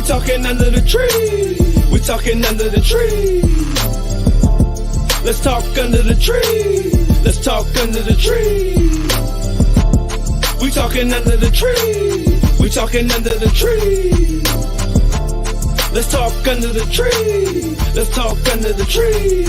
talking under the tree. We talking under the tree. Let's talk under the tree. Let's talk under the tree. We talking under the tree. We talking under the tree. Let's talk under the tree. Let's talk under the tree.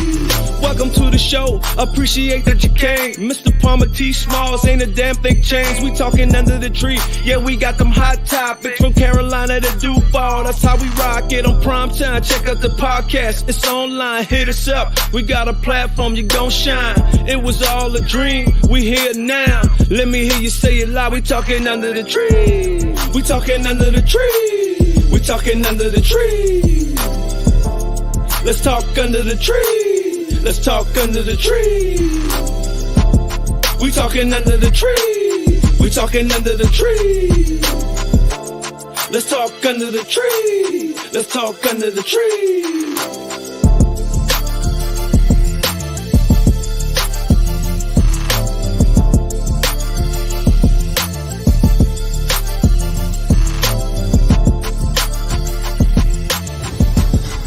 Welcome to the show. Appreciate that you came. Mr. Palmer T. Smalls ain't a damn thing changed. We talking under the tree. Yeah, we got them hot topics from Carolina to Duval. That's how we rock it on prime time. Check out the podcast. It's online. Hit us up. We got a platform. You gon' shine. It was all a dream. We here now. Let me hear you say it loud. We talking under the tree. We talking under the tree. We talking under the tree. Let's talk under the tree. Let's talk under the tree. We talking under the tree. We talking under the tree. Let's talk under the tree. Let's talk under the tree.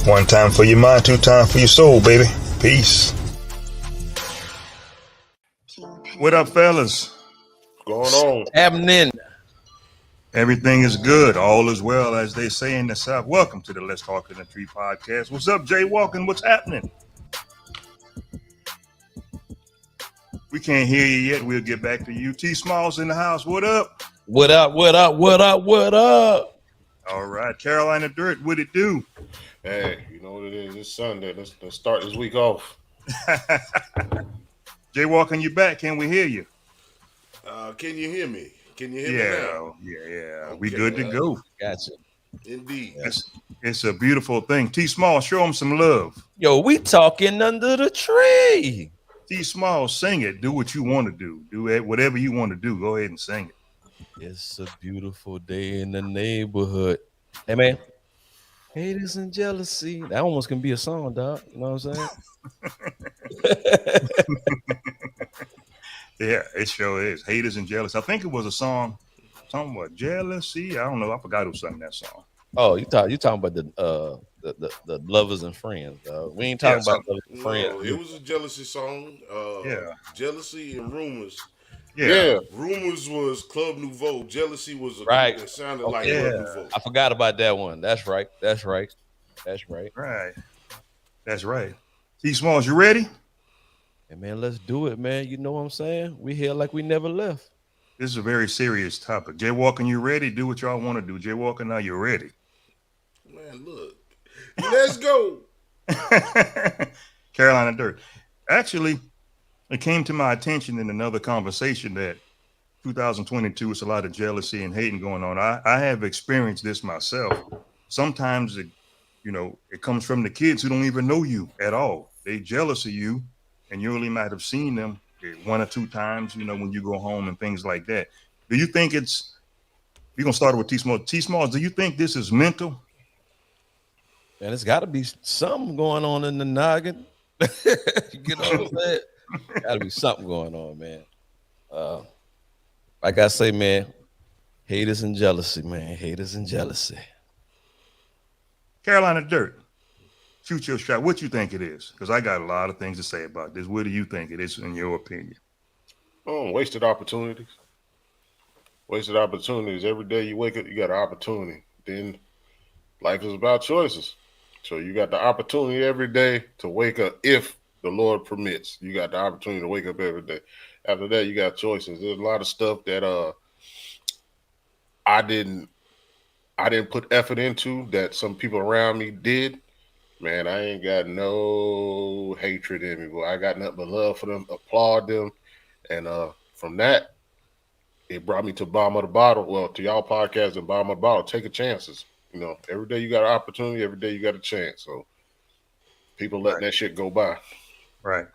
One time for your mind, two times for your soul, baby. Peace. What up, fellas? What's going on? Happening. Everything is good. All is well, as they say in the South. Welcome to the Let's Talk in the Tree podcast. What's up, Jay Walken? What's happening? We can't hear you yet. We'll get back to you. T. Smalls in the house. What up? What up? What up? What up? What up? All right. Carolina Dirt, what it do? Hey, you know what it is? It's Sunday. Let's start this week off. Jay Walken, you back? Can we hear you? Can you hear me? Can you hear me now? Yeah. Okay, We good to go. Gotcha. Indeed. It's a beautiful thing. T. Small, show them some love. Yo, we talking under the tree. T. Small, sing it. Do what you want to do. Do it, whatever you want to do. Go ahead and sing it. It's a beautiful day in the neighborhood. Hey, man. Haters and jealousy. That almost can be a song, dog. You know what I'm saying? Yeah, it sure is. Haters and jealous. I think it was a song, something about jealousy. I don't know. I forgot who sang that song. Oh, you talking about the lovers and friends. We ain't talking about lovers and friends. No, it was a jealousy song. Yeah. Jealousy and rumors. Yeah. Rumors was Club Nouveau. Jealousy was a Right. group that sounded Okay. like Yeah. Club Nouveau. I forgot about that one. That's right. Right. That's right. T. Smalls, you ready? Hey, man, let's do it, man. You know what I'm saying? We here like we never left. This is a very serious topic. Jay Walken, you ready? Do what y'all want to do. Jay Walken, now you're ready. Man, look. Let's go. Carolina Dirt. Actually, it came to my attention in another conversation that 2022 is a lot of jealousy and hating going on. I have experienced this myself. Sometimes it comes from the kids who don't even know you at all. They jealous of you, and you only might have seen them one or two times, when you go home and things like that. Do you think we're going to start with T. Smalls. T. Smalls, do you think this is mental? And it's got to be something going on in the noggin. You know what I'm saying? Got to be something going on, man. Like I say, man, haters and jealousy, man. Haters and jealousy. Carolina Dirt, shoot your shot. What you think it is? Because I got a lot of things to say about this. What do you think it is in your opinion? Oh, wasted opportunities. Wasted opportunities. Every day you wake up, you got an opportunity. Then life is about choices. So you got the opportunity every day to wake up if the Lord permits. You got the opportunity to wake up every day. After that, you got choices. There's a lot of stuff that I didn't put effort into that some people around me did. Man, I ain't got no hatred in me, boy. I got nothing but love for them, applaud them. And from that, it brought me to Bottom of the Bottle. Well, to y'all podcast and Bottom of the Bottle, taking chances. Every day you got an opportunity, every day you got a chance. So people letting that shit go by. Right.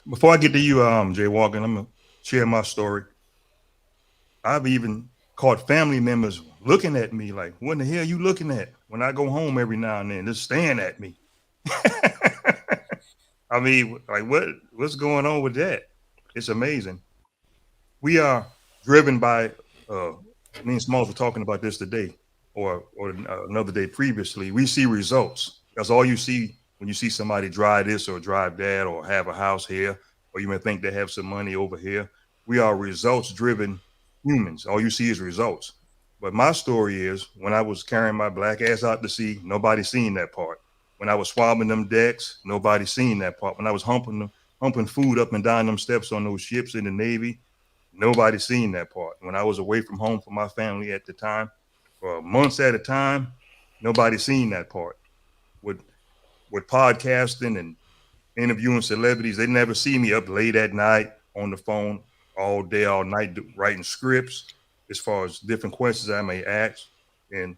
Before I get to you, Jay Walken, I'm going to share my story. I've even caught family members looking at me like, what the hell are you looking at? When I go home every now and then, just staring at me. I mean, like, what's going on with that? It's amazing. We are driven by, me and Smalls were talking about this today. or another day previously, we see results. That's all you see when you see somebody drive this or drive that or have a house here, or you may think they have some money over here. We are results driven humans. All you see is results. But my story is when I was carrying my black ass out to sea, nobody seen that part. When I was swabbing them decks, nobody seen that part. When I was humping food up and down them steps on those ships in the Navy, nobody seen that part. When I was away from home for my family at the time, for months at a time, nobody seen that part. With podcasting and interviewing celebrities, they never see me up late at night on the phone all day, all night, writing scripts as far as different questions I may ask. And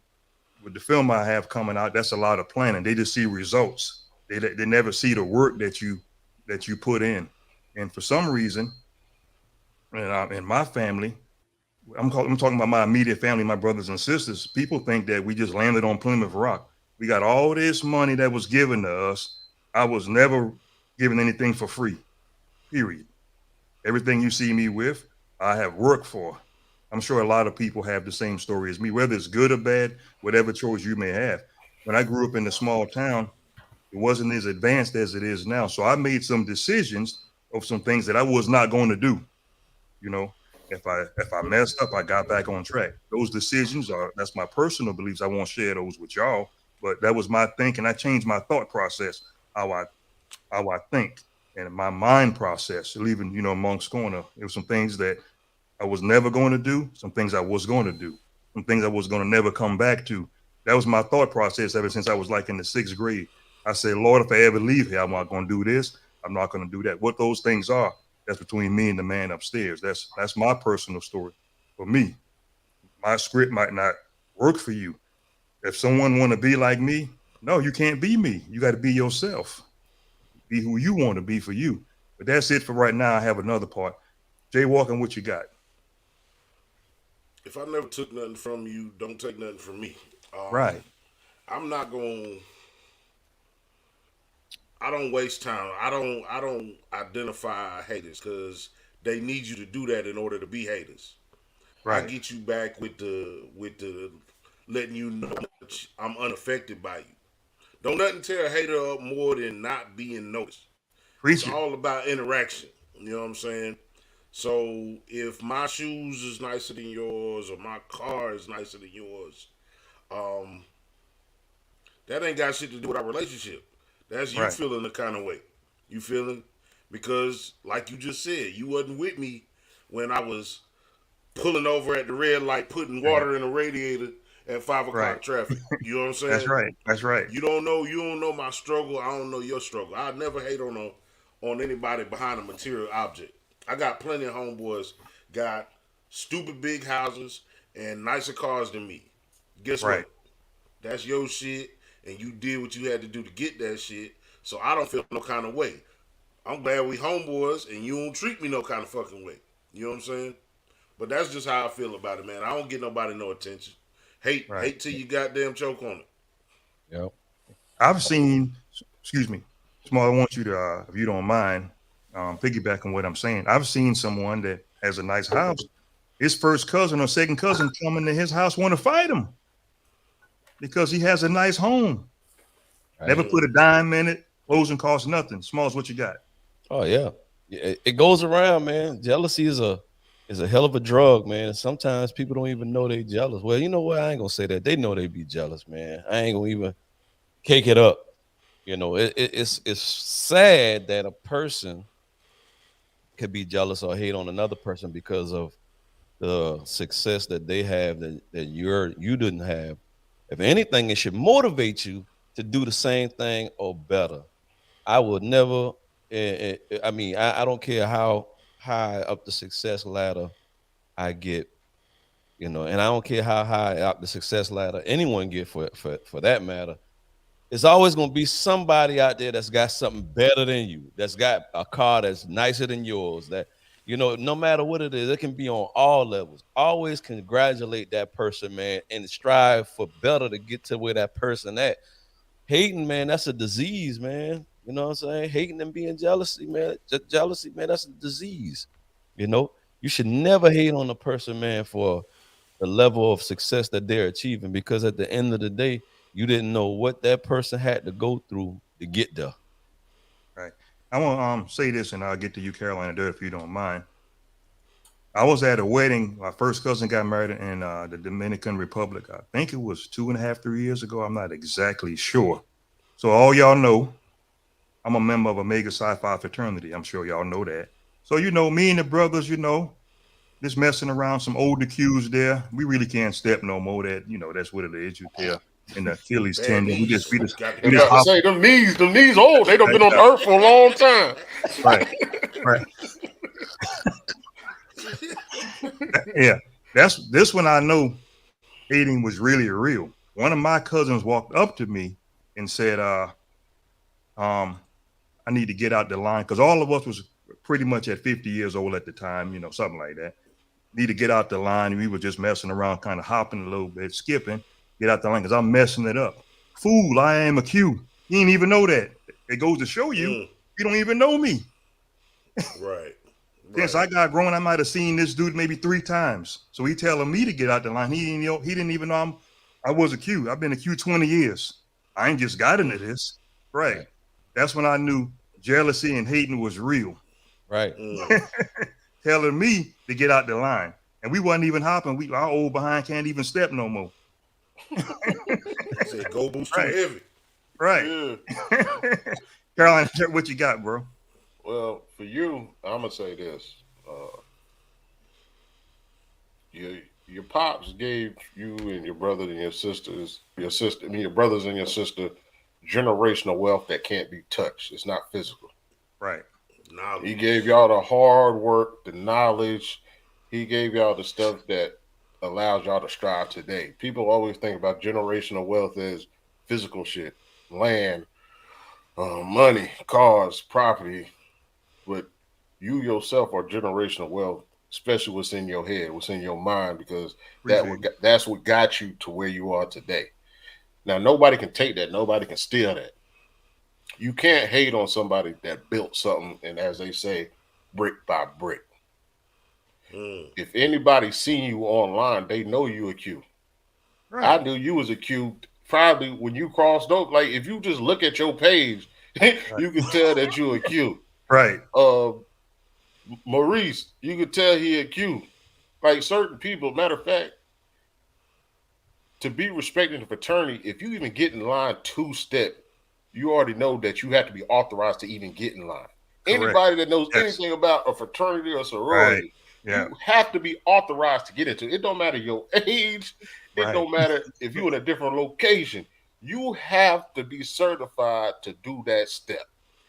with the film I have coming out, that's a lot of planning. They just see results. They never see the work that you put in. And for some reason, and in my family, I'm talking about my immediate family, my brothers and sisters. People think that we just landed on Plymouth Rock. We got all this money that was given to us. I was never given anything for free, period. Everything you see me with, I have worked for. I'm sure a lot of people have the same story as me, whether it's good or bad, whatever choice you may have. When I grew up in a small town, it wasn't as advanced as it is now. So I made some decisions of some things that I was not going to do. You know, if I messed up, I got back on track. Those decisions that's my personal beliefs. I won't share those with y'all, but that was my thinking. I changed my thought process, how I think, and my mind process. Leaving, amongst corner, there were some things that I was never going to do, some things I was going to do, some things I was going to never come back to. That was my thought process ever since I was like in the 6th grade. I said, Lord, if I ever leave here, I'm not going to do this. I'm not going to do that. What those things are, that's between me and the man upstairs. That's my personal story. For me, my script might not work for you. If someone want to be like me, no, you can't be me. You got to be yourself. Be who you want to be for you. But that's it for right now. I have another part. Jay Walker, what you got? If I never took nothing from you, don't take nothing from me. Right. I'm not going. I don't waste time. I don't identify haters because they need you to do that in order to be haters. Right. I get you back with the letting you know I'm unaffected by you. Don't nothing tear a hater up more than not being noticed. Preach It's it. all about interaction. You know what I'm saying? So if my shoes is nicer than yours or my car is nicer than yours, that ain't got shit to do with our relationship. That's you Right. feeling the kind of way. You feeling? Because like you just said, you wasn't with me when I was pulling over at the red light, putting water in the radiator at 5 o'clock Right. traffic. You know what I'm saying? That's right. That's right. You don't know my struggle. I don't know your struggle. I never hate on anybody behind a material object. I got plenty of homeboys got stupid big houses and nicer cars than me. Guess Right. what? That's your shit, and you did what you had to do to get that shit. So I don't feel no kind of way. I'm glad we homeboys, and you don't treat me no kind of fucking way. You know what I'm saying? But that's just how I feel about it, man. I don't get nobody no attention. Hate Right. till you goddamn choke on it. Yep. I've seen, excuse me, Small, I want you to, if you don't mind, piggyback on what I'm saying. I've seen someone that has a nice house. His first cousin or second cousin coming to his house want to fight him because he has a nice home. Never put a dime in it. Closing costs nothing. Smalls, what you got? Oh yeah. It goes around, man. Jealousy is a hell of a drug, man. Sometimes people don't even know they jealous. Well, you know what? I ain't gonna say that. They know they be jealous, man. I ain't gonna even cake it up. It's sad that a person could be jealous or hate on another person because of the success that they have that you didn't have. If anything, it should motivate you to do the same thing or better. I would never. I don't care how high up the success ladder I get, and I don't care how high up the success ladder anyone get for that matter. It's always going to be somebody out there that's got something better than you, that's got a car that's nicer than yours. That no matter what it is, it can be on all levels. Always congratulate that person, man, and strive for better to get to where that person at. Hating, man, that's a disease, man. You know what I'm saying? Hating and being jealousy, man. Jealousy, man, that's a disease. You should never hate on a person, man, for the level of success that they're achieving, because at the end of the day, you didn't know what that person had to go through to get there. Right. I want to say this, and I'll get to you, Carolina, there if you don't mind. I was at a wedding. My first cousin got married in the Dominican Republic. I think it was 2.5, 3 years ago. I'm not exactly sure. So all y'all know, I'm a member of Omega Psi Phi fraternity. I'm sure y'all know that. So, me and the brothers, just messing around, some older cues there. We really can't step no more. That's what it is. You tell in the Achilles tendon. We just about to say them knees old. They done been on earth for a long time. Right. Yeah. That's this one I know hating was really real. One of my cousins walked up to me and said, I need to get out the line, because all of us was pretty much at 50 years old at the time, something like that. Need to get out the line. We were just messing around, kind of hopping a little bit, skipping, get out the line, because I'm messing it up. Fool, I am a Q. You didn't even know that. It goes to show you, you don't even know me. Right. Since I got grown, I might have seen this dude maybe 3 times. So he telling me to get out the line. He didn't even know I was a Q. I've been a Q 20 years. I ain't just got into this. Right. That's when I knew jealousy and hating was real. Right. Telling me to get out the line. And we wasn't even hopping. Our old behind can't even step no more. I said, go boost too heavy. Right. Yeah. Caroline, what you got, bro? Well, for you, I'm gonna say this. Your pops gave you and your brother and your brothers and your sister, generational wealth that can't be touched. It's not physical. Right. He gave y'all the hard work, the knowledge. He gave y'all the stuff that allows y'all to strive today. People always think about generational wealth as physical shit, land, money, cars, property. But you yourself are generational wealth, especially what's in your head, what's in your mind, because that's what got you to where you are today. Now, nobody can take that. Nobody can steal that. You can't hate on somebody that built something, and as they say, brick by brick. If anybody seen you online, they know you a Q. Right. I knew you was a Q probably when you crossed over. Like, if you just look at your page, you can tell that you a Q. Right. Maurice, you could tell he a Q. Like certain people, matter of fact, to be respected in the fraternity, if you even get in line 2-step, you already know that you have to be authorized to even get in line. Correct. Anybody that knows anything about a fraternity or sorority, you have to be authorized to get into it. It don't matter your age. It don't matter if you're in a different location. You have to be certified to do that step.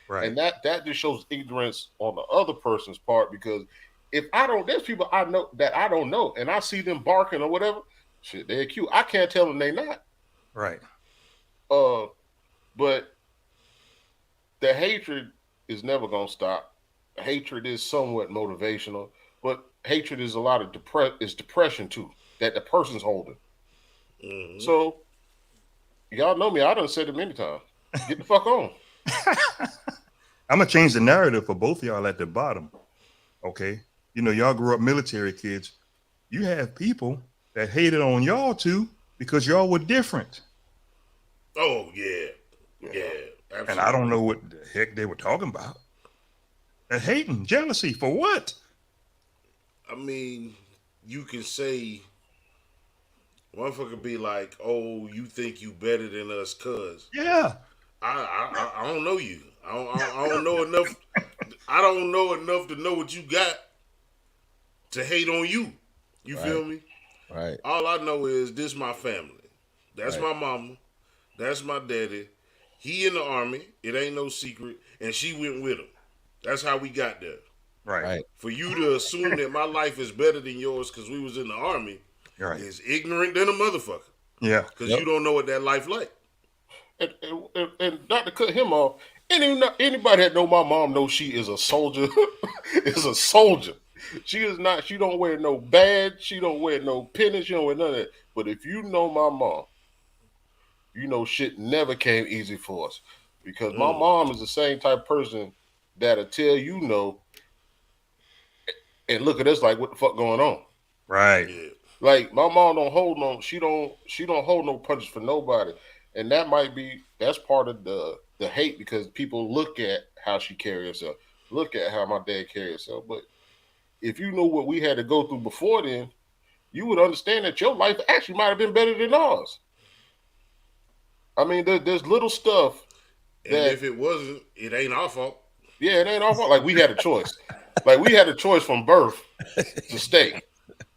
Right. And that just shows ignorance on the other person's part, because if there's people I know that I don't know, and I see them barking or whatever, shit, they're cute. I can't tell them they not. Right. But the hatred is never gonna stop. Hatred is somewhat motivational, but hatred is a lot of depression too, that the person's holding. Mm-hmm. So y'all know me, I done said it many times. Get the fuck on. I'm gonna change the narrative for both of y'all at the bottom. Okay. Y'all grew up military kids. You have people that hated on y'all too because y'all were different. Oh, yeah. Absolutely. And I don't know what the heck they were talking about. And hating, jealousy, for what? I mean, you can say, motherfucker be like, oh, you think you better than us, cuz. Yeah. I don't know you. I don't know enough. I don't know enough to know what you got to hate on you. You feel me? Right. All I know is this my family. That's my mama. That's my daddy. He in the army. It ain't no secret. And she went with him. That's how we got there. Right. For you to assume that my life is better than yours because we was in the army is ignorant than a motherfucker. Yeah. Because you don't know what that life like. And not to cut him off, anybody that know my mom knows she is a soldier. Is a soldier. She is not. She don't wear no badge. She don't wear no pennant. She don't wear none of that. But if you know my mom, you know shit never came easy for us, because my mom is the same type of person that'll tell and look at us like, what the fuck going on? Right. Yeah. Like my mom don't hold no, she don't hold no punches for nobody, and that's part of the hate because people look at how she carry herself, look at how my dad carry himself. But if you know what we had to go through before then, you would understand that your life actually might have been better than ours. I mean, there's little stuff And that, if it wasn't, it ain't our fault. yeah, it ain't our fault. Like we had a choice. Like we had a choice from birth to stay.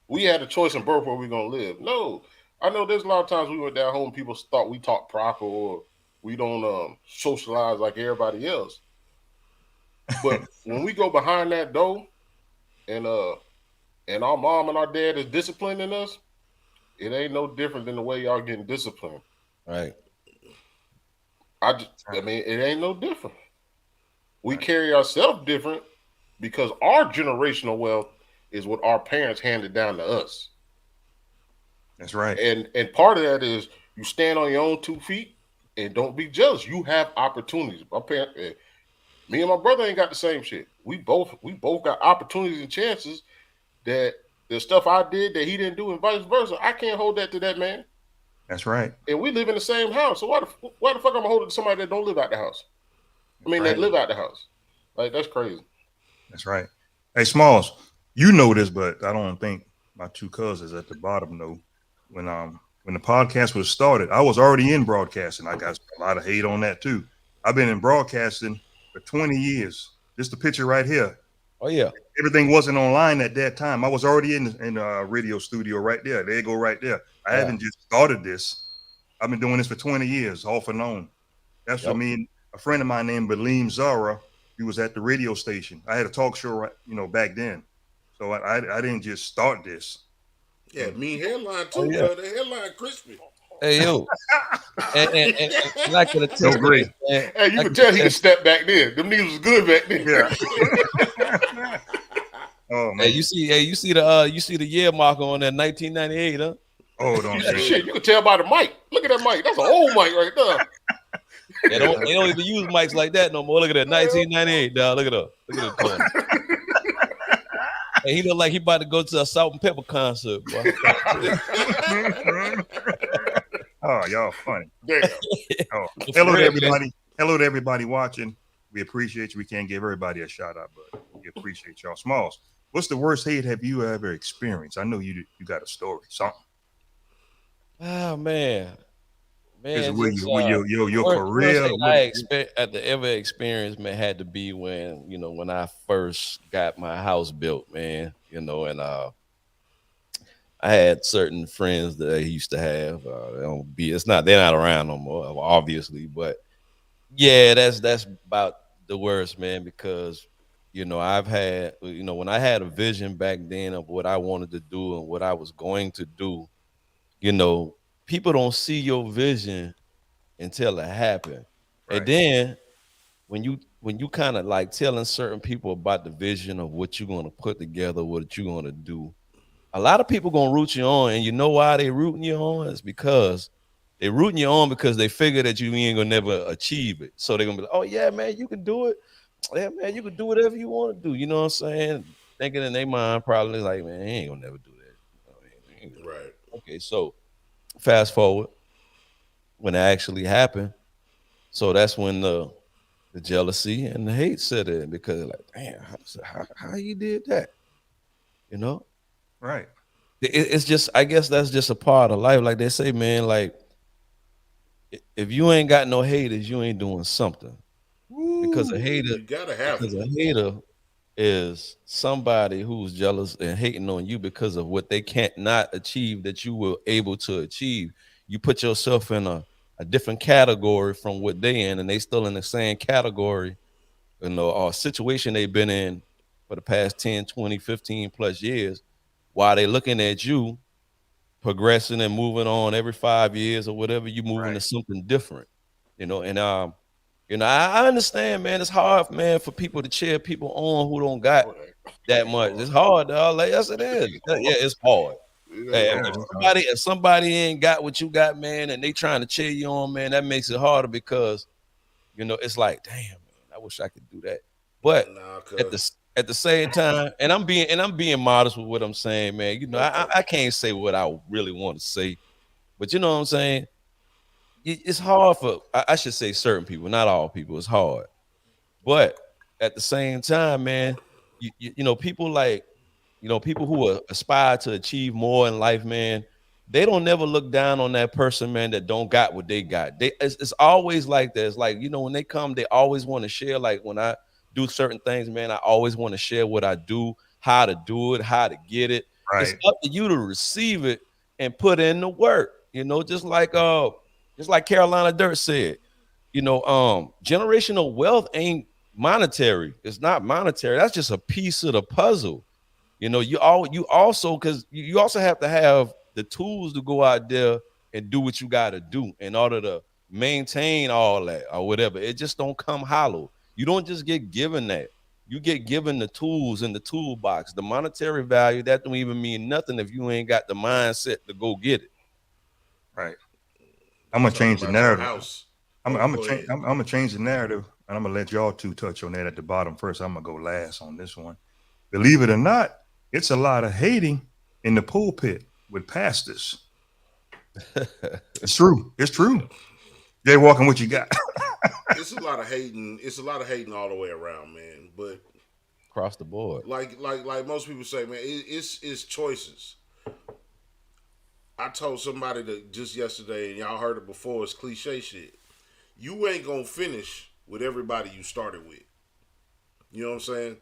We had a choice in birth where we're gonna live. No, I know there's a lot of times we went down home, people thought we talk proper or we don't socialize like everybody else. But when we go behind that door and our mom and our dad is disciplining us, it ain't no different than the way y'all getting disciplined. Right. I mean, it ain't no different. We carry ourselves different because our generational wealth is what our parents handed down to us. That's right. And part of that is you stand on your own 2 feet and don't be jealous. You have opportunities. Me and my brother ain't got the same shit. We both got opportunities and chances that the stuff I did that he didn't do and vice versa. I can't hold that to that man. That's right. And we live in the same house. So why the fuck I'm gonna hold it to somebody that don't live out the house? I mean, Right. that live out the house. Like that's crazy. That's right. Hey, Smalls, you know this, but I don't think my two cousins at the bottom know. When the podcast was started, I was already in broadcasting. I got a lot of hate on that too. I've been in broadcasting for 20 years. Just the picture right here. Oh yeah. Everything wasn't online at that time. I was already in a radio studio right there. There you go, right there. I haven't just started this. I've been doing this for 20 years, off and on. That's for me. A friend of mine named Baleem Zara. He was at the radio station. I had a talk show, back then. So I didn't just start this. Yeah, mean hairline too, bro. The hairline crispy. Hey yo, and I could attest. So great. Hey, you can tell he could step back then. Them niggas was good back then. Yeah. Oh man. Hey, you see the year marker on that 1998, huh? Oh, don't say Shit, you can tell by the mic. Look at that mic. That's an old mic right there. They don't even use mics like that no more. Look at that 1998, dog. Look at the corner. Hey, he look like he about to go to a Salt and Pepper concert, bro. Oh, y'all funny. Damn. Oh. Hello to everybody. Hello to everybody watching. We appreciate you. We can't give everybody a shout out, but we appreciate y'all. Smalls, what's the worst hate have you ever experienced? I know you got a story, something. Oh man. Your career. At the ever experience, man, had to be when I first got my house built, man. And I had certain friends that I used to have. They're not around no more, obviously, but yeah, that's about the worst, man, because I've had when I had a vision back then of what I wanted to do and what I was going to do, people don't see your vision until it happened. Right. And then when you kind of like telling certain people about the vision of what you're going to put together, what you're going to do, a lot of people going to root you on. And you know why they rooting you on? It's because they rooting you on because they figure that you ain't going to never achieve it. So they're going to be like, oh, yeah, man, you can do it. Yeah, man, you can do whatever you want to do. You know what I'm saying? Thinking in their mind probably like, man, he ain't going to never do that. Right. Okay, so fast forward when it actually happened. So that's when the jealousy and the hate set in, because like, damn, how you did that? Right. It's just, I guess that's just a part of life. Like they say, man, like if you ain't got no haters, you ain't doing something. Because a hater, you gotta have because a hater is somebody who's jealous and hating on you because of what they can't not achieve that you were able to achieve. You put yourself in a different category from what they in, and they still in the same category, or situation they've been in for the past 10, 20, 15 plus years, while they looking at you progressing and moving on every 5 years or whatever, you moving to something different, I understand, man. It's hard, man, for people to cheer people on who don't got that much. It's hard, dog. Like, yes, it is. Yeah, it's hard. If somebody ain't got what you got, man, and they trying to cheer you on, man, that makes it harder because, it's like, damn, man, I wish I could do that. But at the same time, and I'm being modest with what I'm saying, man. You know, I can't say what I really want to say, but you know what I'm saying. It's hard for I should say certain people, not all people. It's hard, but at the same time, man, you know people like people who aspire to achieve more in life, man. They don't never look down on that person, man, that don't got what they got. It's always like that. It's like, when they come, they always want to share. Like when I do certain things, man, I always want to share what I do, how to do it, how to get it. It's Right. up to you to receive it and put in the work. Just like Carolina Dirt said, generational wealth ain't monetary. It's not monetary. That's just a piece of the puzzle. You also because you also have to have the tools to go out there and do what you got to do in order to maintain all that or whatever. It just don't come hollow. You don't just get given that. You get given the tools in the toolbox. The monetary value that don't even mean nothing if you ain't got the mindset to go get it. Right. I'm gonna change the Talking about your narrative. house. I'm Go ahead. gonna change the narrative, and I'm gonna let y'all two touch on that at the bottom first. I'm gonna go last on this one. Believe it or not, it's a lot of hating in the pulpit with pastors. It's true. It's true. Jay Walking, what you got? It's a lot of hating. It's a lot of hating all the way around, man. But Across the board. like most people say, man, it's choices. I told somebody that just yesterday, and y'all heard it before. It's cliche shit. You ain't gonna finish with everybody you started with. You know what I'm saying?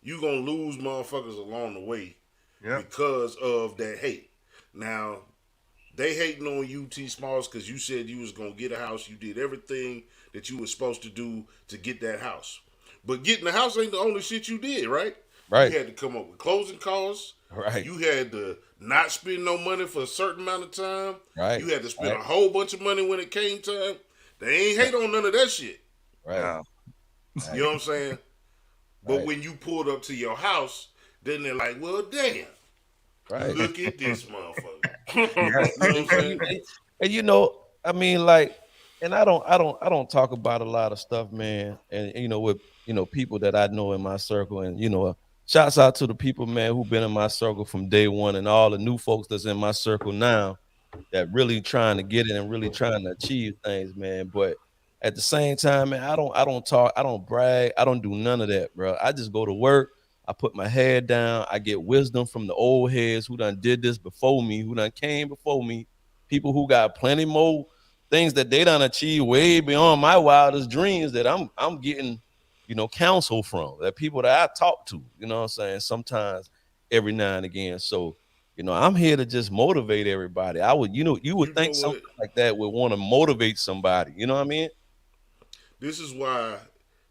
You gonna lose motherfuckers along the way Yeah. because of that hate. Now, they hating on you, T Smalls, because you said you was gonna get a house. You did everything that you was supposed to do to get that house. But getting the house ain't the only shit you did, right? Right. You had to come up with closing costs. Right. You had to not spend no money for a certain amount of time. Right. You had to spend Right. a whole bunch of money when it came time. They ain't hate on none of that shit. Right. Wow. You know what I'm saying? But Right. when you pulled up to your house, then they're like, well, damn. Right. Look at this motherfucker. Yeah. You know what I'm saying? And I mean, like, and I don't talk about a lot of stuff, man. And with people that I know in my circle, and shouts out to the people, man, who've been in my circle from day one, and all the new folks that's in my circle now that really trying to get it and really trying to achieve things, man. But at the same time, man, I don't talk, I don't brag, I don't do none of that, bro. I just go to work. I put my head down. I get wisdom from the old heads who done did this before me, who done came before me, people who got plenty more things that they done achieved way beyond my wildest dreams that I'm getting, counsel from, that people that I talk to, you know what I'm saying, sometimes every now and again. So, I'm here to just motivate everybody. You You would know think something what? like that would want to motivate somebody. You know what I mean? This is why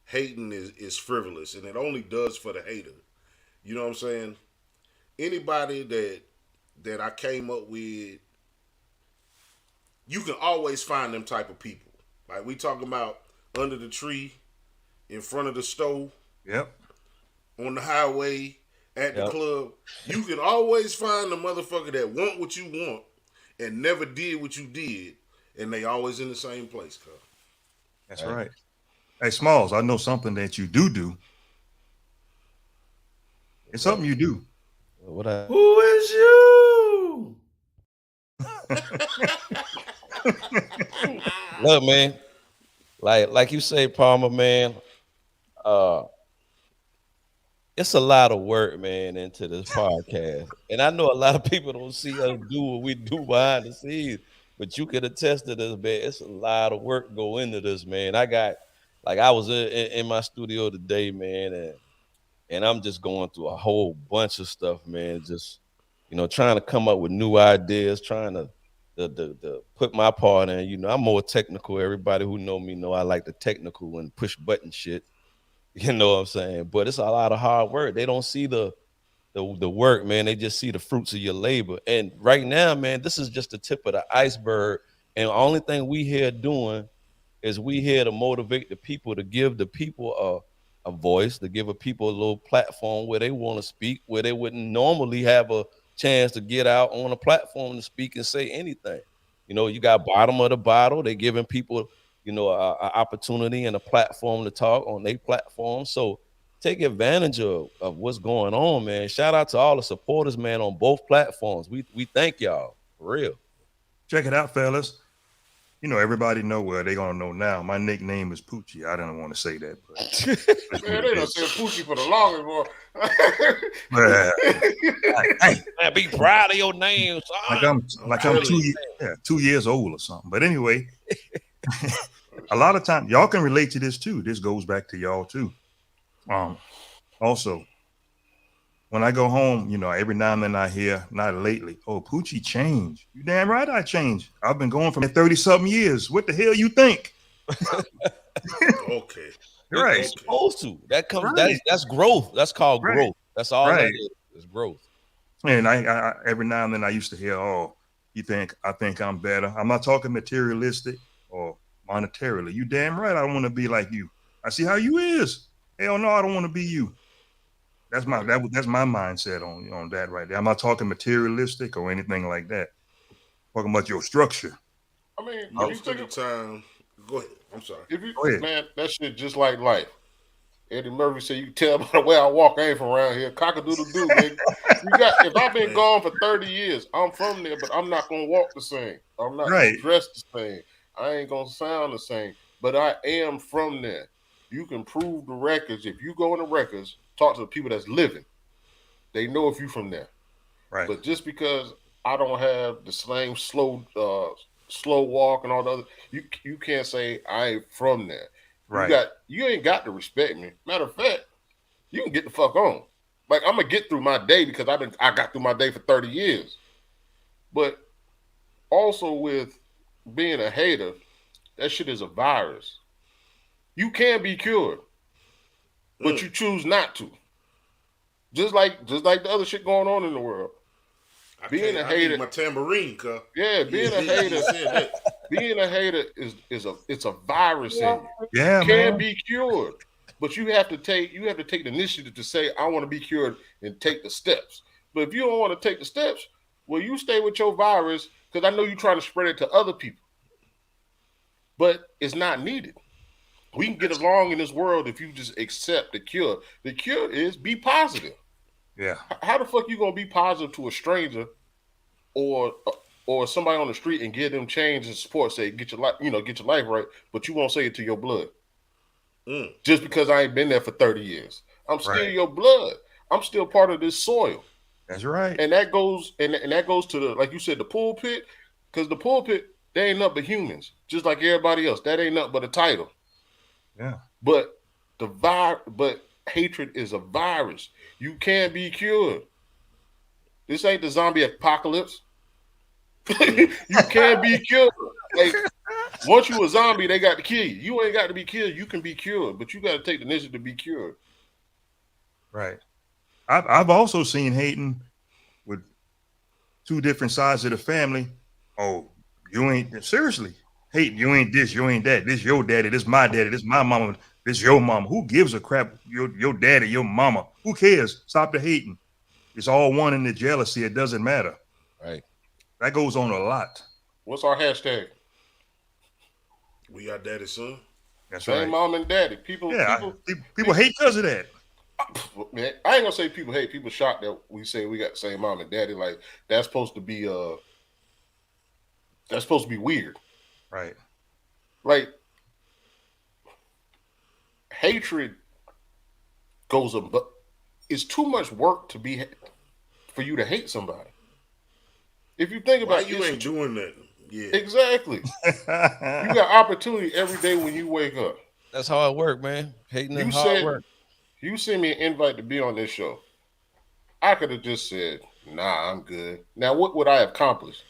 hating is frivolous, and it only does for the hater. You know what I'm saying? Anybody that I came up with, you can always find them type of people. Like we talking about under the tree, in front of the stove, Yep. on the highway, at the Yep. club. You can always find the motherfucker that want what you want and never did what you did, and they always in the same place, cuz. That's Right. right. Hey, Smalls, I know something that you do. It's something you do. What I Who is you? look, man, like you say, Palmer, man. It's a lot of work, man, into this podcast. And I know a lot of people don't see us do what we do behind the scenes, but you can attest to this, man. It's a lot of work go into this, man. I was in my studio today, man, and I'm just going through a whole bunch of stuff, man. Just, trying to come up with new ideas, trying to put my part in. I'm more technical. Everybody who know me know I like the technical and push button shit. You know what I'm saying? But it's a lot of hard work. They don't see the work, man. They just see the fruits of your labor. And right now, man, this is just the tip of the iceberg. And the only thing we here doing is we here to motivate the people, to give the people a voice, to give a people a little platform where they want to speak, where they wouldn't normally have a chance to get out on a platform to speak and say anything. You got bottom of the bottle. They giving people, a opportunity and a platform to talk on their platform. So take advantage of what's going on, man. Shout out to all the supporters, man, on both platforms. We thank y'all for real. Check it out, fellas. You know, everybody know where they gonna know now. My nickname is Poochie. I didn't want to say that, but Man, they done said Poochie for the longest, boy. Man, be proud of your name, son. like I'm 2 years old or something. But anyway, a lot of times y'all can relate to this too. This goes back to y'all too. Also, when I go home, you know, every now and then I hear, not lately, oh, Poochie changed. You damn right I changed. I've been going for 30-something years. What the hell you think? Okay. Right. You're supposed to. That comes. That's growth. That's called growth. That's all that is. It's growth. And I every now and then I used to hear, oh, I think I'm better. I'm not talking materialistic or monetarily. You damn right I don't want to be like you. I see how you is. Hell no, I don't want to be you. That's my mindset on that right there. I'm not talking materialistic or anything like that. Talking about your structure. I mean, Most of the time, go ahead. I'm sorry. Man, that shit just like life. Eddie Murphy said, "You can tell by the way I walk, I ain't from around here. Cock-a-doodle-doo, nigga. If I've been gone for 30 years, I'm from there, but I'm not gonna walk the same. I'm not gonna dress the same. I ain't gonna sound the same. But I am from there. You can prove the records. If you go in the records, talk to the people that's living. They know if you from there. Right. But just because I don't have the same slow walk and all the other, you can't say I ain't from there. Right. You ain't got to respect me. Matter of fact, you can get the fuck on. Like, I'm gonna get through my day because I got through my day for 30 years. But also with being a hater, that shit is a virus. You can be cured, but you choose not to. Just like the other shit going on in the world. Being a hater, I need my tambourine, cuz. Yeah, being a hater. Being a hater it's a virus in you. Yeah, you can be cured, but you have to take the initiative to say I want to be cured and take the steps. But if you don't want to take the steps, well, you stay with your virus because I know you're trying to spread it to other people. But it's not needed. We can get along in this world if you just accept the cure. The cure is be positive. Yeah. How the fuck you gonna be positive to a stranger or somebody on the street and give them change and support? Say get your life right, but you won't say it to your blood. Just because I ain't been there for 30 years, I'm still your blood. I'm still part of this soil. That's right. And that goes and that goes to the, like you said, the pulpit, because the pulpit, they ain't nothing but humans, just like everybody else. That ain't nothing but a title. Yeah. But hatred is a virus. You can't be cured. This ain't the zombie apocalypse. You can't be cured. Like, once you a zombie, they got to kill you. You ain't got to be killed. You can be cured, but you got to take the initiative to be cured. Right. I've also seen hating with two different sides of the family. Oh, you ain't seriously. Hating, you ain't this, you ain't that. This your daddy, this my daddy, this my mama, this your mama. Who gives a crap? Your daddy, your mama. Who cares? Stop the hating. It's all one in the jealousy. It doesn't matter. Right. That goes on a lot. What's our hashtag? We got daddy, son. That's Same right. mom and daddy. People hate because of that. Man, I ain't gonna say people hate. People shocked that we say we got the same mom and daddy. Like, that's supposed to be weird. Right. Like, hatred goes up, but it's too much work for you to hate somebody. If you think about it, you ain't doing that. Yeah. Exactly. You got opportunity every day when you wake up. That's how it work, man. Hating is hard work. You send me an invite to be on this show. I could have just said, nah, I'm good. Now, what would I have accomplished?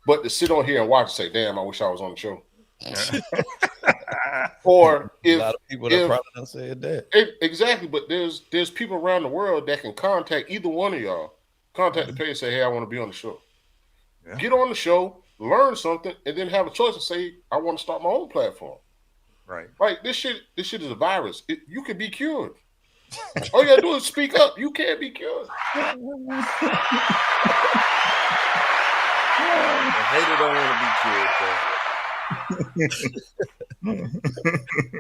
But to sit on here and watch and say, damn, I wish I was on the show. Or if a lot of people that probably don't say that. Exactly, but there's people around the world that can contact either one of y'all, contact the page and say, hey, I want to be on the show. Yeah. Get on the show, learn something, and then have a choice and say, I want to start my own platform. Right. Like, this shit is a virus. You can be cured. All you gotta do is speak up. You can't be cured. The hater don't want to be cured, bro.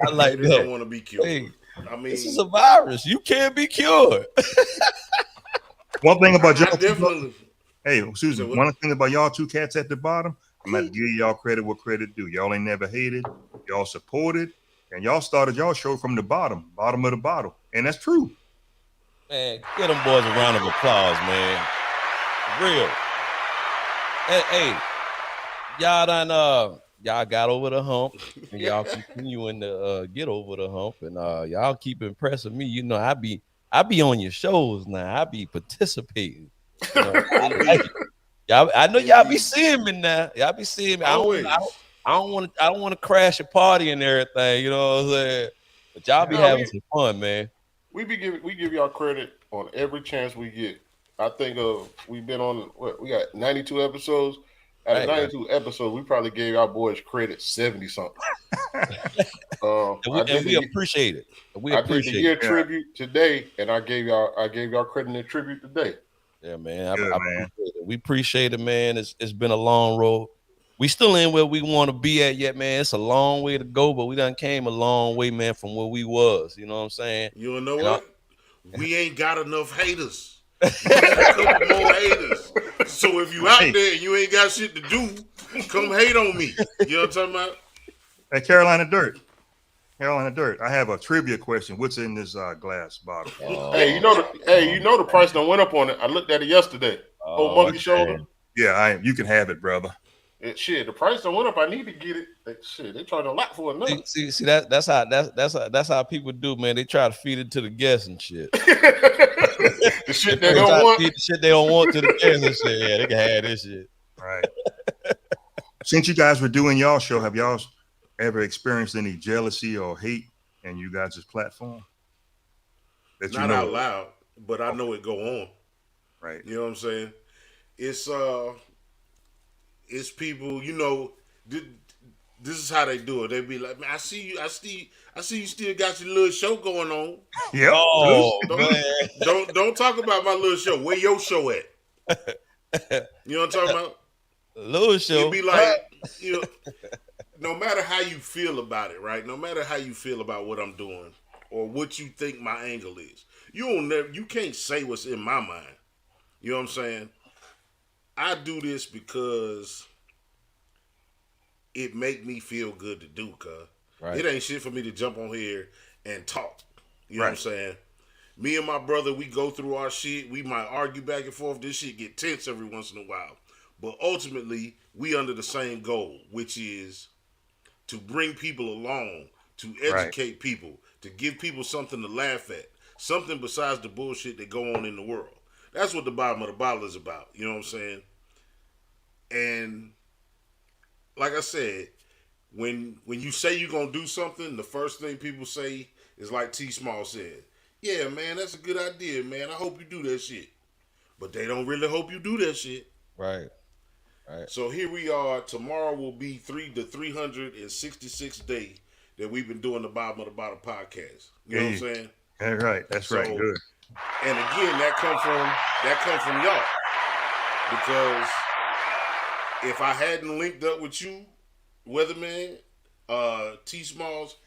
I like that. Don't want to be cured. Hey, I mean, this is a virus. You can't be cured. One thing about I y'all, definitely. hey, So Susan, what? one thing about y'all two cats at the bottom, I'm going to give y'all credit what credit due. Y'all ain't never hated. Y'all supported. And y'all started y'all show from the bottom of the bottle. And that's true. Man, get them boys a round of applause, man. Real. Hey, y'all done y'all got over the hump, and y'all continuing to get over the hump, and y'all keep impressing me. You know, I be on your shows now. I be participating. You know, y'all, I know y'all be seeing me now. Y'all be seeing me. Always. I don't want to crash a party and everything. You know what I'm saying? But y'all be having some fun, man. We give y'all credit on every chance we get. I think we've been on we got 92 episodes. Out of 92 episodes, we probably gave our boys credit 70 something. And we appreciate it. I did the year tribute today, and I gave y'all credit in tribute today. Yeah, man. Good, I man. appreciate it. We appreciate it, man. It's been a long road. We still ain't where we want to be at yet, man. It's a long way to go, but we done came a long way, man, from where we was. You know what I'm saying? You know what? We ain't got enough haters. We need a couple more haters. So if you out there and you ain't got shit to do, come hate on me. You know what I'm talking about? Hey, Carolina Dirt. I have a trivia question. What's in this glass bottle? Hey, you know the price done went up on it. I looked at it yesterday. Monkey shoulder. Yeah, you can have it, brother. Shit, the price done went up. I need to get it. Shit, they charge a lot for it now. See that's how people do, man. They try to feed it to the guests and shit. The shit they don't want. The shit they don't want to the guests and shit. Yeah, they can have this shit. Right. Since you guys were doing y'all show, have y'all ever experienced any jealousy or hate in you guys' platform? Not out loud, but I know it go on. Right. You know what I'm saying? It's people, you know, this is how they do it. They be like, man, I see you still got your little show going on. Yeah. Don't talk about my little show. Where your show at? You know what I'm talking about? Little show. It'd be like, you know, no matter how you feel about it, right? No matter how you feel about what I'm doing or what you think my angle is, you can't say what's in my mind. You know what I'm saying? I do this because it make me feel good to do, cuz. Right. It ain't shit for me to jump on here and talk. You know what I'm saying? Me and my brother, we go through our shit. We might argue back and forth. This shit get tense every once in a while. But ultimately, we under the same goal, which is to bring people along, to educate people, to give people something to laugh at, something besides the bullshit that go on in the world. That's what the bottom of the bottle is about. You know what I'm saying? And like I said, when you say you're going to do something, the first thing people say is like T Small said, yeah, man, that's a good idea, man. I hope you do that shit. But they don't really hope you do that shit. Right. So here we are. Tomorrow will be the 366th day that we've been doing the Bottom of the Bottle podcast. You know what I'm saying? That's right. That's right. Good. And again, that come from y'all. Because if I hadn't linked up with you, Weatherman, T Smalls,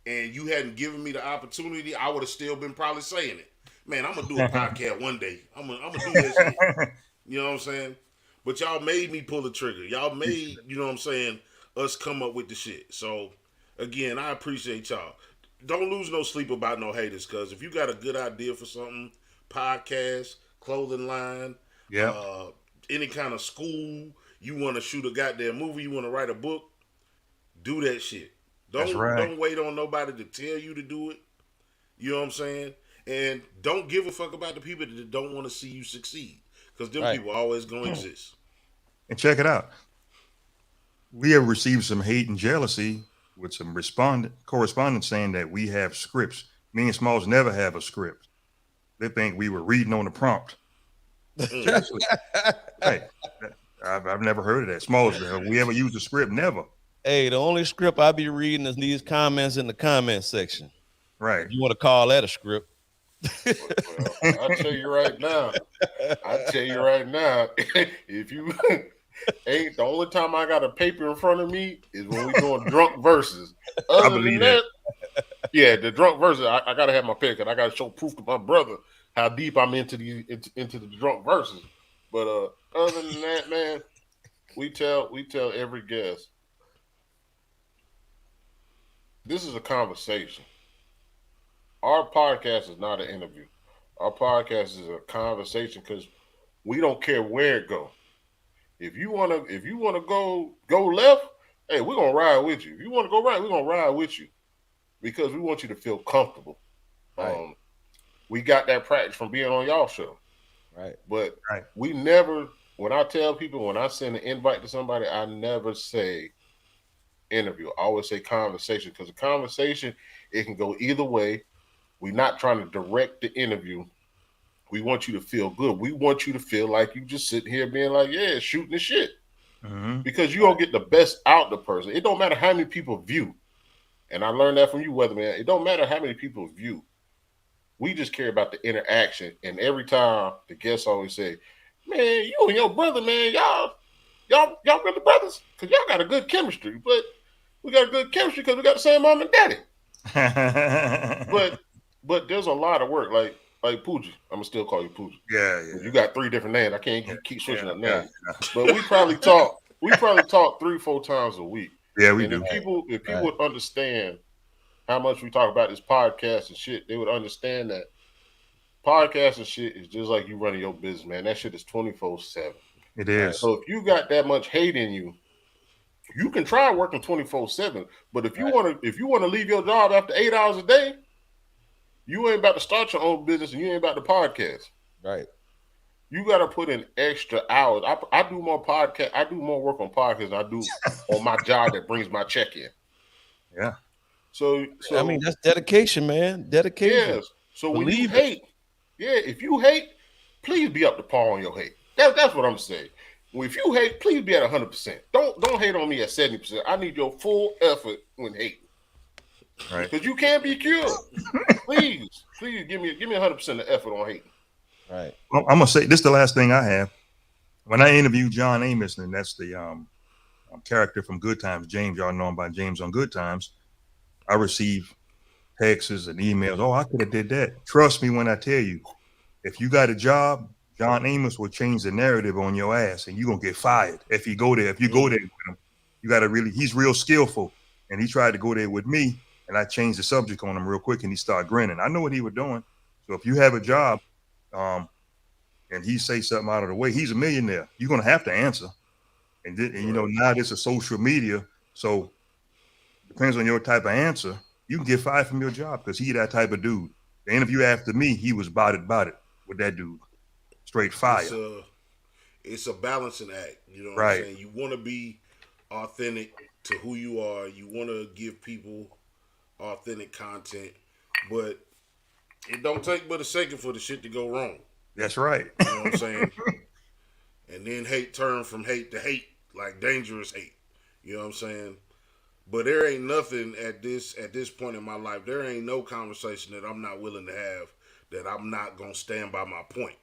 and you hadn't given me the opportunity, I would have still been probably saying it. Man, I'm gonna do a podcast one day. I'm gonna do this shit. You know what I'm saying? But y'all made me pull the trigger. Y'all made, you know what I'm saying, us come up with the shit. So again, I appreciate y'all. Don't lose no sleep about no haters, cause if you got a good idea for something, podcast, clothing line, any kind of school, you want to shoot a goddamn movie, you want to write a book, do that shit. Don't wait on nobody to tell you to do it. You know what I'm saying? And don't give a fuck about the people that don't want to see you succeed. Because them people always going to exist. And check it out. We have received some hate and jealousy with some correspondents saying that we have scripts. Me and Smalls never have a script. They think we were reading on the prompt. Hey, I've never heard of that. Smalls, have we ever used a script? Never. Hey, the only script I be reading is these comments in the comment section. Right. You want to call that a script? Well, I'll tell you right now. If you ain't the only time I got a paper in front of me is when we doing drunk verses. Other than that, Yeah, the drunk verses. I gotta have my pick, and I gotta show proof to my brother how deep I'm into the drunk verses. But other than that, man, we tell every guest this is a conversation. Our podcast is not an interview. Our podcast is a conversation because we don't care where it goes. If you wanna go left, hey, we're gonna ride with you. If you wanna go right, we're gonna ride with you because we want you to feel comfortable. Right. We got that practice from being on y'all show. Right. But Right. we never, when I tell people, when I send an invite to somebody, I never say interview. I always say conversation because a conversation, it can go either way. We're not trying to direct the interview. We want you to feel good. We want you to feel like you just sitting here being like, yeah, shooting the shit. Mm-hmm. Because you're going to get the best out the person. It don't matter how many people view. And I learned that from you, Weatherman. It don't matter how many people view. We just care about the interaction. And every time the guests always say, man, you and your brother, man, y'all really brothers? Because y'all got a good chemistry. But we got a good chemistry because we got the same mom and daddy. But there's a lot of work. Like Pooja. I'm going to still call you Pooja. Yeah. You got 3 different names. I can't keep switching up names. Yeah. But we probably talk 3-4 times a week. Yeah, we and do. If people would understand how much we talk about this podcast and shit, they would understand that podcast and shit is just like you running your business, man. That shit is 24/7. It is. So if you got that much hate in you, you can try working 24/7. But if you want to leave your job after 8 hours a day, you ain't about to start your own business and you ain't about to podcast. Right. You got to put in extra hours. I do more podcast. I do more work on podcasts than I do on my job that brings my check in. Yeah. So I mean, that's dedication, man. Dedication. Yes. So when you hate, if you hate, please be up to par on your hate. That's what I'm saying. Well, if you hate, please be at 100%. Don't hate on me at 70%. I need your full effort when hating. Right. Because you can't be cured. please give me 100% of effort on hating. Right. Well, I'm gonna say this is the last thing I have. When I interviewed John Amos, and that's the character from Good Times, James, y'all know him by James on Good Times. I received texts and emails. Oh, I could have did that. Trust me when I tell you, if you got a job, John Amos will change the narrative on your ass, and you're gonna get fired if you go there. If you go there with him, you gotta he's real skillful. And he tried to go there with me, and I changed the subject on him real quick, and he started grinning. I know what he was doing. So if you have a job, and he say something out of the way, he's a millionaire. You're gonna have to answer. And you know, now this is social media, so depends on your type of answer. You can get fired from your job because he that type of dude. The interview after me, he was about it with that dude. Straight fire. It's a balancing act. You know what Right. I'm saying? You want to be authentic to who you are. You want to give people authentic content, but it don't take but a second for the shit to go wrong. That's right. You know what I'm saying? And then hate turn from hate to hate, like dangerous hate. You know what I'm saying? But there ain't nothing at this point in my life. There ain't no conversation that I'm not willing to have that I'm not gonna stand by my point.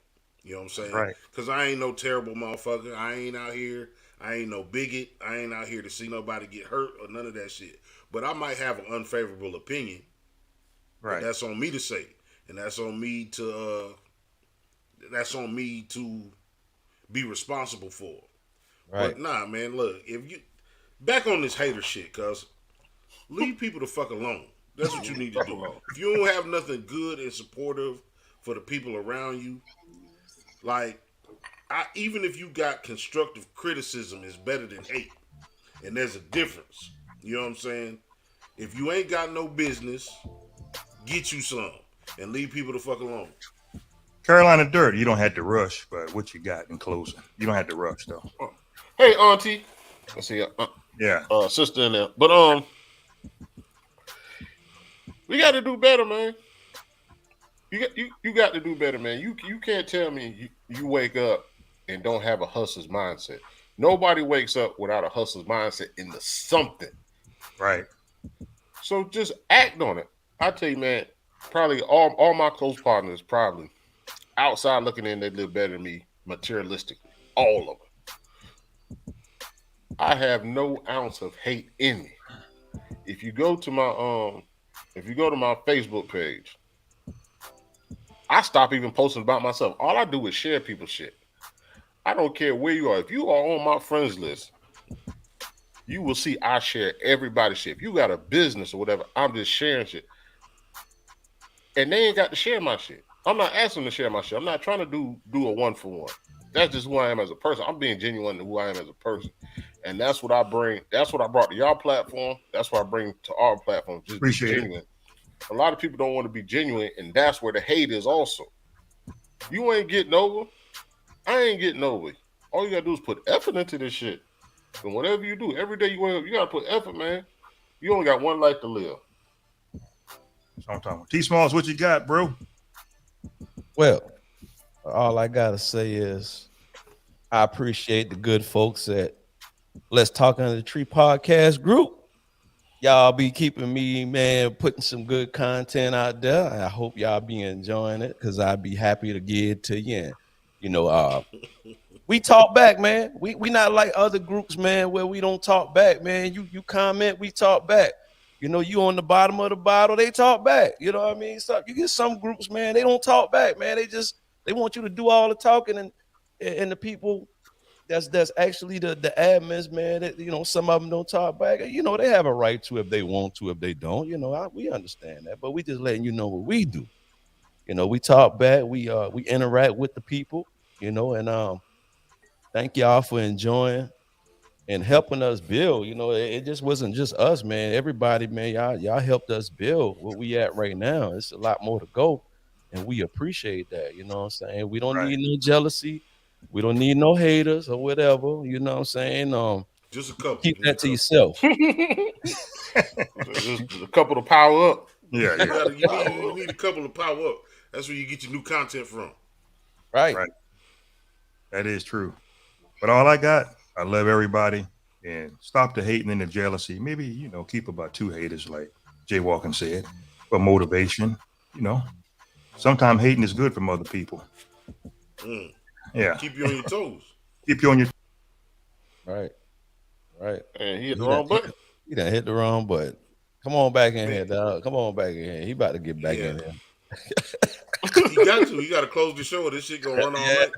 You know what I'm saying? Right. Because I ain't no terrible motherfucker. I ain't out here. I ain't no bigot. I ain't out here to see nobody get hurt or none of that shit. But I might have an unfavorable opinion. Right. That's on me to say, and that's on me to be responsible for. Right. But nah, man, look, if you back on this hater shit, cuz leave people the fuck alone. That's what you need to do. If you don't have nothing good and supportive for the people around you, like, even if you got constructive criticism, is better than hate. And there's a difference. You know what I'm saying? If you ain't got no business, get you some and leave people the fuck alone. Carolina Dirt, you don't have to rush, but what you got in closing? You don't have to rush though. Hey, Auntie. I see Yeah. sister in there. But we got to do better, man. You got to do better, man. You can't tell me you wake up and don't have a hustler's mindset. Nobody wakes up without a hustler's mindset into something. Right. So just act on it. I tell you, man, probably all my close partners probably outside looking in, they live better than me materialistically. All of them. I have no ounce of hate in me. If you go to my If you go to my Facebook page, I stop even posting about myself. All I do is share people's shit. I don't care where you are. If you are on my friends list, you will see I share everybody's shit. If you got a business or whatever, I'm just sharing shit. And they ain't got to share my shit. I'm not asking them to share my shit. I'm not trying to do a one for one. That's just who I am as a person. I'm being genuine to who I am as a person. And that's what I bring. That's what I brought to y'all platform. That's what I bring to our platform. Just Appreciate be genuine. A lot of people don't want to be genuine, and that's where the hate is also. You ain't getting over. I ain't getting over. All you gotta do is put effort into this shit. And whatever you do, every day you wake up, you gotta put effort, man. You only got one life to live. That's what I'm talking about. T Smalls, what you got, bro? Well, all I gotta say is I appreciate the good folks at Let's Talk Under the Tree podcast group. Y'all be keeping me, man, putting some good content out there. I hope y'all be enjoying it because I'd be happy to give it to you. And, you know, we talk back, man. We not like other groups, man, where we don't talk back, man. You comment, we talk back. You know, you on the bottom of the bottle, they talk back. You know what I mean? So you get some groups, man, they don't talk back, man. They want you to do all the talking, and the people that's actually the admins, man. That, you know, some of them don't talk back. You know, they have a right to if they want to, if they don't. You know, we understand that, but we just letting you know what we do. You know, we talk back, we interact with the people. You know, and thank y'all for enjoying and helping us build. You know, it just wasn't just us, man. Everybody, man, y'all helped us build what we at right now. It's a lot more to go, and we appreciate that. You know what I'm saying? We don't need no jealousy. We don't need no haters or whatever. You know what I'm saying? Just a couple. Keep that to yourself. Just a couple to power up. Yeah. You need a couple to power up. That's where you get your new content from. Right. That is true. But all I got, I love everybody, and stop the hating and the jealousy. Maybe, you know, keep about 2 haters, like Jay Walken said, for motivation. You know, sometimes hating is good from other people. Yeah. Keep you on your toes. Keep you on your. Right. And he hit the wrong button. He done hit the wrong button. Come on back in here, dog. Come on back in here. He about to get back in here. He got to. He got to close the show. This shit gonna run all night.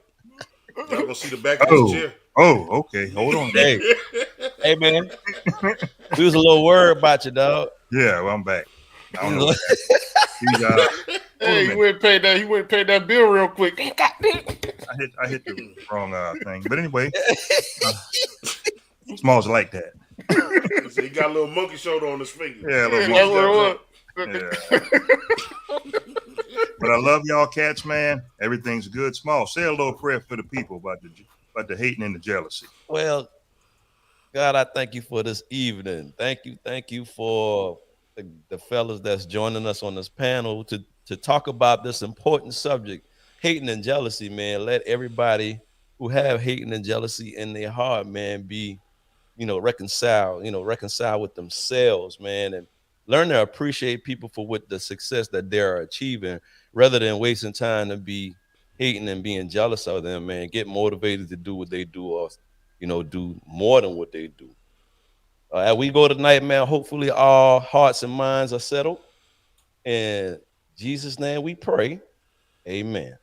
Y'all gonna see the back of his chair. Oh, okay. Hold on. Hey, man. We was a little worried about you, dog. Yeah, well, I'm back. I don't know. Hey, he went and paid that bill real quick. I hit the wrong thing. But anyway, Smalls like that. So he got a little monkey shoulder on his finger. Yeah, a little monkey. But I love y'all cats, man. Everything's good. Small, say a little prayer for the people about the hating and the jealousy. Well, God, I thank you for this evening. Thank you for the fellas that's joining us on this panel to talk about this important subject, hating and jealousy, man. Let everybody who have hating and jealousy in their heart, man, be, you know, reconcile with themselves, man, and learn to appreciate people for what the success that they're achieving, rather than wasting time to be hating and being jealous of them, man. Get motivated to do what they do, or, you know, do more than what they do. As we go tonight, man, hopefully all hearts and minds are settled. In Jesus' name we pray. Amen.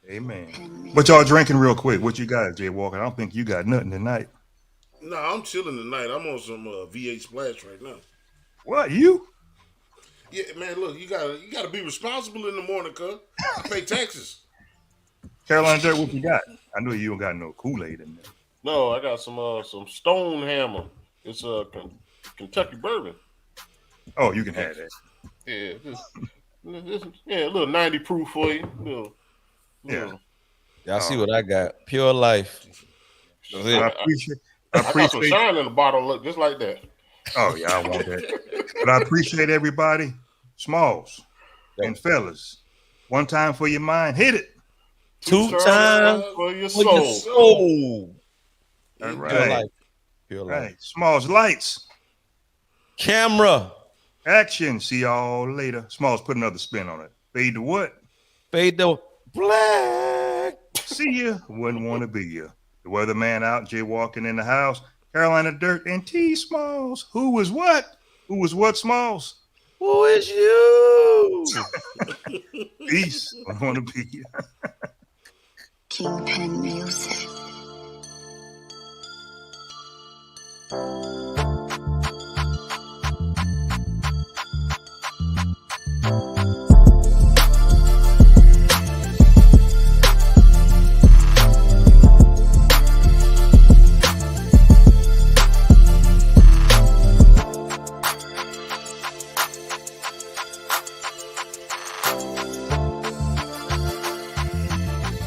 Amen. What y'all drinking real quick? What you got, Jay Walker? I don't think you got nothing tonight. No, I'm chilling tonight. I'm on some V8 Splash right now. What, you? Yeah, man, look, you gotta be responsible in the morning, cuz. I pay taxes. Carolina Dirt, what you got? I know you don't got no Kool-Aid in there. No, I got some Stone Hammer. It's a Kentucky bourbon. Oh, you can have that. Yeah, a little 90 proof for you. Y'all see what I got? Pure Life. I got some shine in the bottle, look just like that. Oh yeah, I want that. But I appreciate everybody. Smalls and fellas. One time for your mind, hit it. Two times for your soul. All right. Pure Life. Right. Smalls, lights. Camera. Action. See y'all later. Smalls, put another spin on it. Fade to what? Fade to black. See ya. Wouldn't want to be ya. The weatherman out, Jay Walking in the house. Carolina Dirt and T Smalls. Who was what? Who was what, Smalls? Who is you? Peace. I want to be. Kingpin Music.